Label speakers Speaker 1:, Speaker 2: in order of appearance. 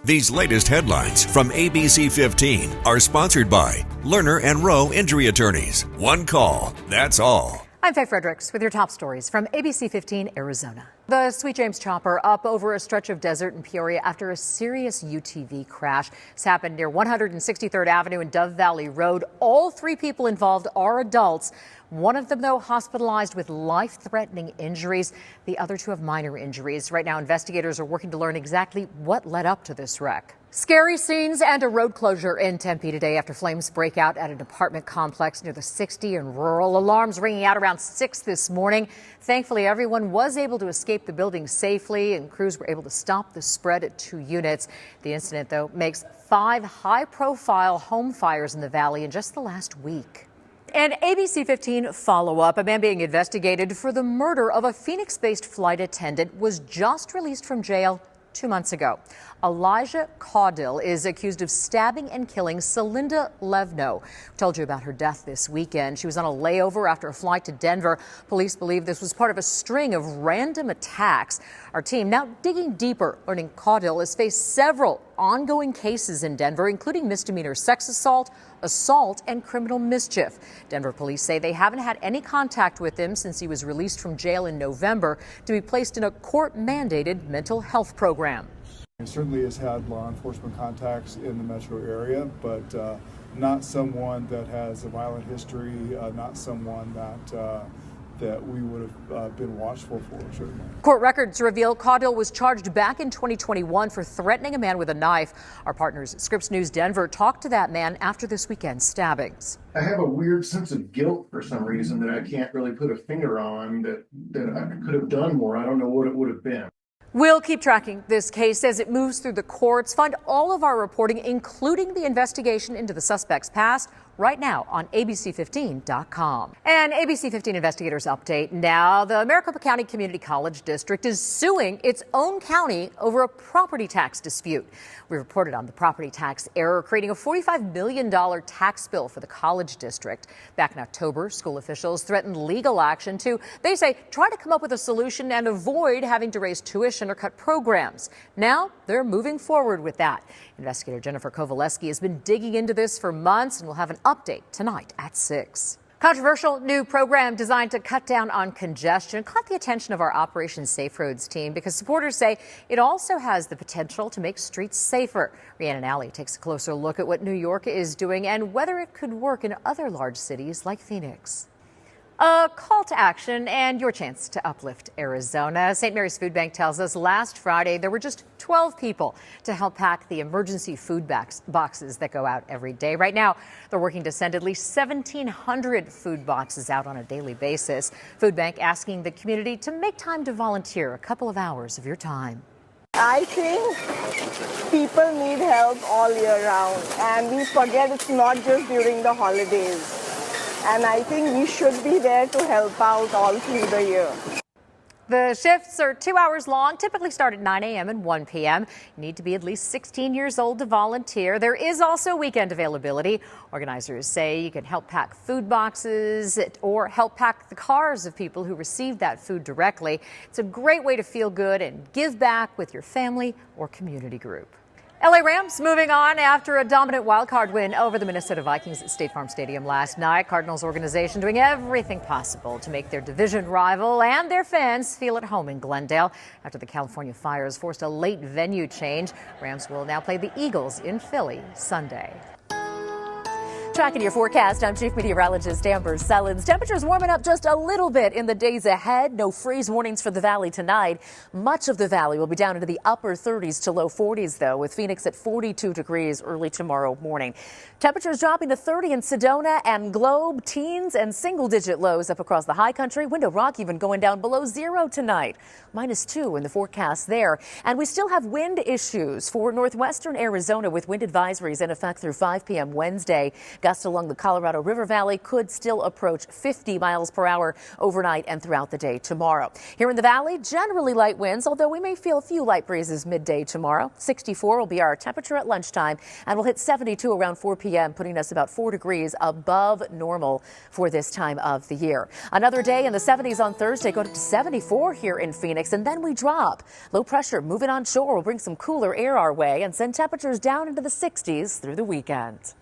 Speaker 1: These latest headlines from ABC15 are sponsored by Lerner and Rowe Injury Attorneys. One call, that's all.
Speaker 2: I'm Faye Fredericks with your top stories from ABC15 Arizona. The Sweet James chopper up over a stretch of desert in Peoria after a serious UTV crash. This happened near 163rd Avenue and Dove Valley Road. All three people involved are adults. One of them, though, hospitalized with life-threatening injuries. The other two have minor injuries. Right now, investigators are working to learn exactly what led up to this wreck. Scary scenes and a road closure in Tempe today after flames break out at an apartment complex near the 60 and Rural. Alarms ringing out around 6 this morning. Thankfully, everyone was able to escape the building safely, and crews were able to stop the spread at 2 units. The incident, though, makes 5 high-profile home fires in the valley in just the last week. An ABC15 follow-up. A man being investigated for the murder of a Phoenix-based flight attendant was just released from jail 2 months ago. Elijah Caudill is accused of stabbing and killing Celinda Levno. We told you about her death this weekend. She was on a layover after a flight to Denver. Police believe this was part of a string of random attacks. Our team now digging deeper, learning Caudill has faced several ongoing cases in Denver, including misdemeanor sex assault, and criminal mischief. Denver police say they haven't had any contact with him since he was released from jail in November to be placed in a court-mandated mental health program.
Speaker 3: He certainly has had law enforcement contacts in the metro area, but not someone that has a violent history, not someone that we would have been watchful for, certainly.
Speaker 2: Court records reveal Caudill was charged back in 2021 for threatening a man with a knife. Our partners at Scripps News Denver talked to that man after this weekend's stabbings.
Speaker 4: I have a weird sense of guilt for some reason that I can't really put a finger on, that I could have done more. I don't know what it would have been.
Speaker 2: We'll keep tracking this case as it moves through the courts. Find all of our reporting, including the investigation into the suspect's past, right now on ABC15.com. And ABC15 investigators update now. The Maricopa County Community College District is suing its own county over a property tax dispute. We reported on the property tax error, creating a $45 million tax bill for the college district. Back in October, school officials threatened legal action to, they say, try to come up with a solution and avoid having to raise tuition or cut programs. Now they're moving forward with that. Investigator Jennifer Kovaleski has been digging into this for months and will have an update tonight at 6. Controversial new program designed to cut down on congestion caught the attention of our Operation Safe Roads team because supporters say it also has the potential to make streets safer. Rhiannon Alley takes a closer look at what New York is doing and whether it could work in other large cities like Phoenix. A call to action and your chance to uplift Arizona. St. Mary's Food Bank tells us last Friday there were just 12 people to help pack the emergency food boxes that go out every day. Right now, they're working to send at least 1,700 food boxes out on a daily basis. Food Bank asking the community to make time to volunteer a couple of hours of your time.
Speaker 5: I think people need help all year round, and we forget it's not just during the holidays. And I think we should be there to help out all through the year.
Speaker 2: The shifts are 2 hours long, typically start at 9 a.m. and 1 p.m. You need to be at least 16 years old to volunteer. There is also weekend availability. Organizers say you can help pack food boxes or help pack the cars of people who receive that food directly. It's a great way to feel good and give back with your family or community group. LA Rams moving on after a dominant wildcard win over the Minnesota Vikings at State Farm Stadium last night. Cardinals organization doing everything possible to make their division rival and their fans feel at home in Glendale. After the California fires forced a late venue change, Rams will now play the Eagles in Philly Sunday.
Speaker 6: Tracking your forecast, I'm Chief Meteorologist Amber Sellens. Temperatures warming up just a little bit in the days ahead. No freeze warnings for the valley tonight. Much of the valley will be down into the upper 30s to low 40s, though, with Phoenix at 42 degrees early tomorrow morning. Temperatures dropping to 30 in Sedona and Globe. Teens and single-digit lows up across the high country. Window Rock even going down below 0 tonight. -2 in the forecast there. And we still have wind issues for northwestern Arizona with wind advisories in effect through 5 p.m. Wednesday. Gusts along the Colorado River Valley could still approach 50 miles per hour overnight and throughout the day tomorrow. Here in the valley, generally light winds, although we may feel a few light breezes midday tomorrow. 64 will be our temperature at lunchtime, and we'll hit 72 around 4 p.m., putting us about 4 degrees above normal for this time of the year. Another day in the 70s on Thursday, go to 74 here in Phoenix, and then we drop. Low pressure moving on shore will bring some cooler air our way and send temperatures down into the 60s through the weekend.